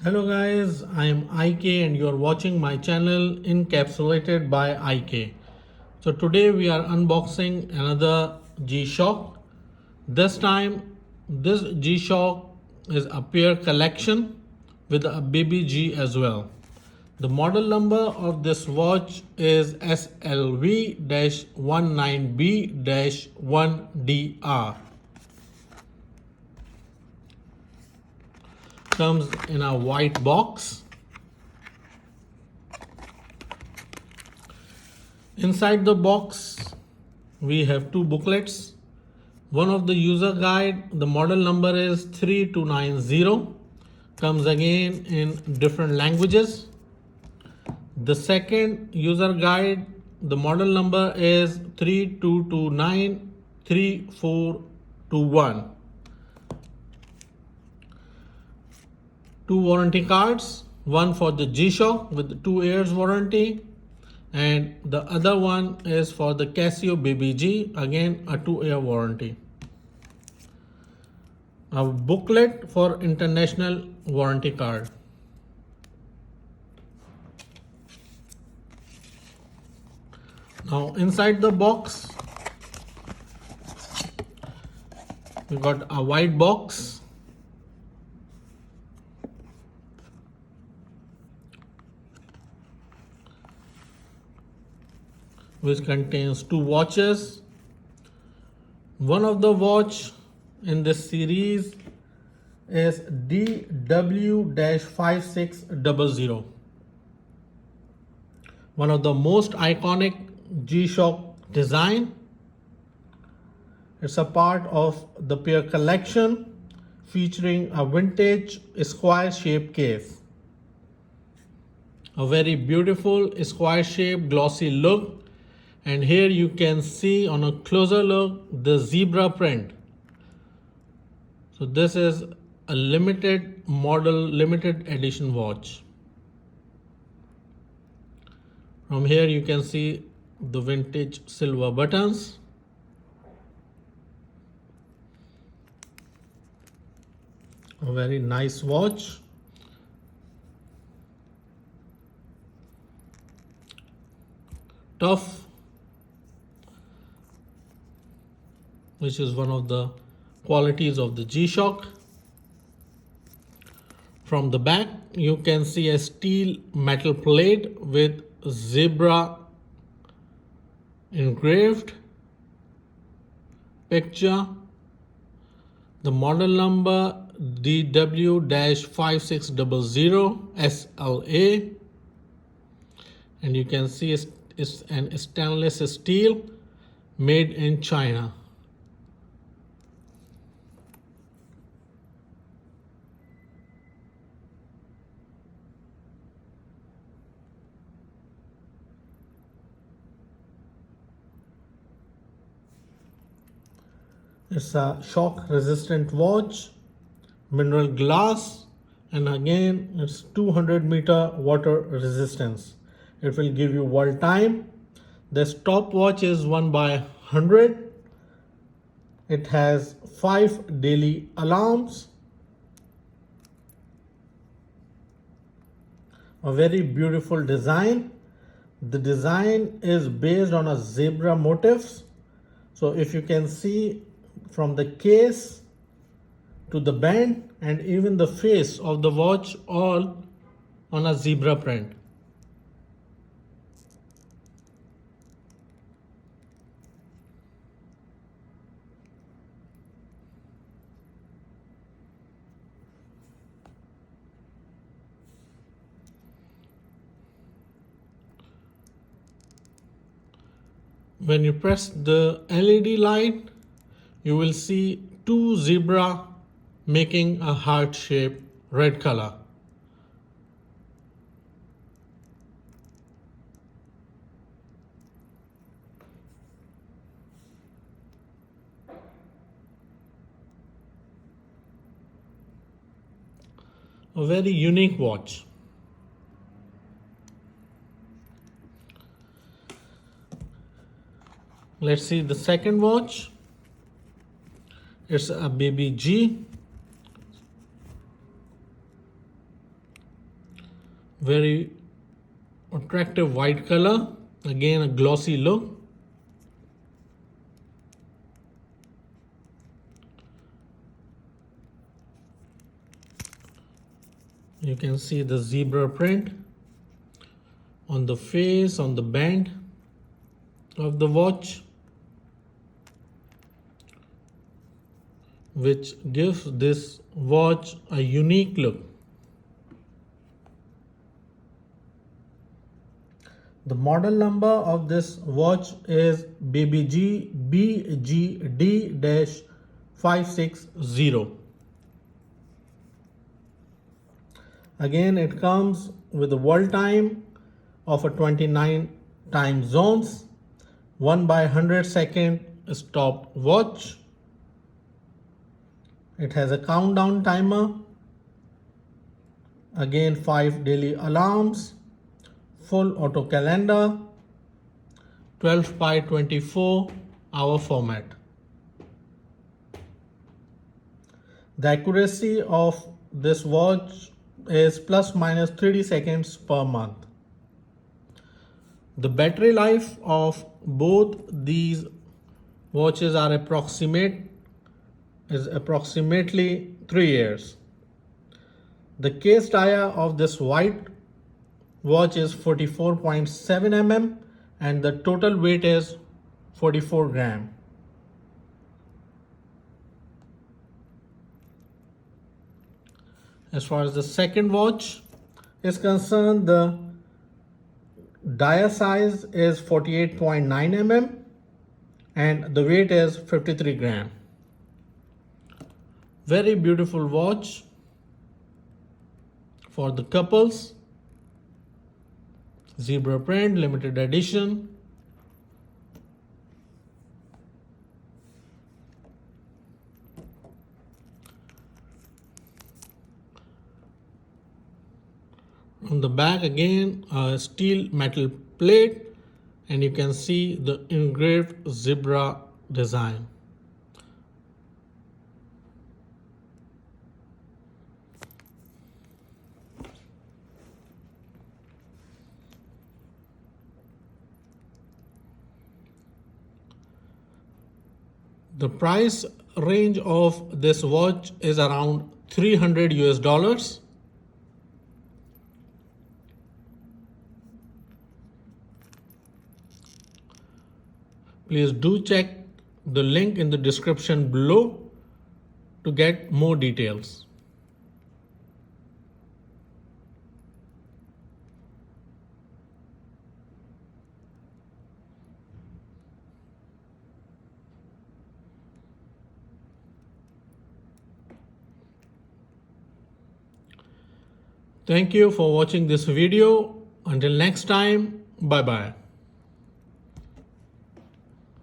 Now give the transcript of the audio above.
Hello guys, I am IK and you are watching my channel Encapsulated by IK. So today we are unboxing another G-Shock. This time this G-Shock is a pair collection with a BABY-G as well. The model number of this watch is SLV-19B-1DR. Comes in a white box. Inside the box we have two booklets. One of the user guide, the model number is 3290, comes again in different languages. The second user guide, the model number is 32293421. Two warranty cards, one for the G-Shock with 2 years warranty and the other one is for the Casio BABY-G, again a 2-year warranty. A booklet for international warranty card. Now inside the box we got a white box. Which contains two watches. One of the watch in this series is DW-5600. One of the most iconic G-Shock design. It's a part of the pair collection featuring a vintage square shaped case. A very beautiful square shaped glossy look. And here you can see on a closer look the zebra print. So this is a limited model, limited edition watch. From here you can see the vintage silver buttons. A very nice watch. Tough, which is one of the qualities of the G-Shock. From the back you can see a steel metal plate with zebra engraved picture. The model number DW-5600 SLA, and you can see it's an stainless steel made in China. It's a shock resistant watch, mineral glass, and again it's 200-meter water resistance. It will give you world time. The stopwatch is 1/100. It has 5 daily alarms. A very beautiful design. The design is based on a zebra motifs. So if you can see from the case to the band and even the face of the watch, all on a zebra print. When you press the LED light, you will see two zebra making a heart-shaped red color. A very unique watch. Let's see the second watch. It's a BABY-G. Very attractive white color, again a glossy look. You can see the zebra print on the face, on the band of the watch, which gives this watch a unique look. The model number of this watch is BABY-G BGD-560. Again, it comes with a world time of a 29 time zones, 1/100 stopwatch. It has a countdown timer, again 5 daily alarms, full auto calendar, 12/24 hour format. The accuracy of this watch is plus minus 30 seconds per month. The battery life of both these watches are approximately 3 years. The case dia of this white watch is 44.7 mm and the total weight is 44 grams. As far as the second watch is concerned, the dia size is 48.9 mm and the weight is 53 grams. Very beautiful watch for the couples. Zebra print, limited edition. On the back again a steel metal plate, and you can see the engraved zebra design. The price range of this watch is around $300. Please do check the link in the description below to get more details. Thank you for watching this video. Until next time, bye bye.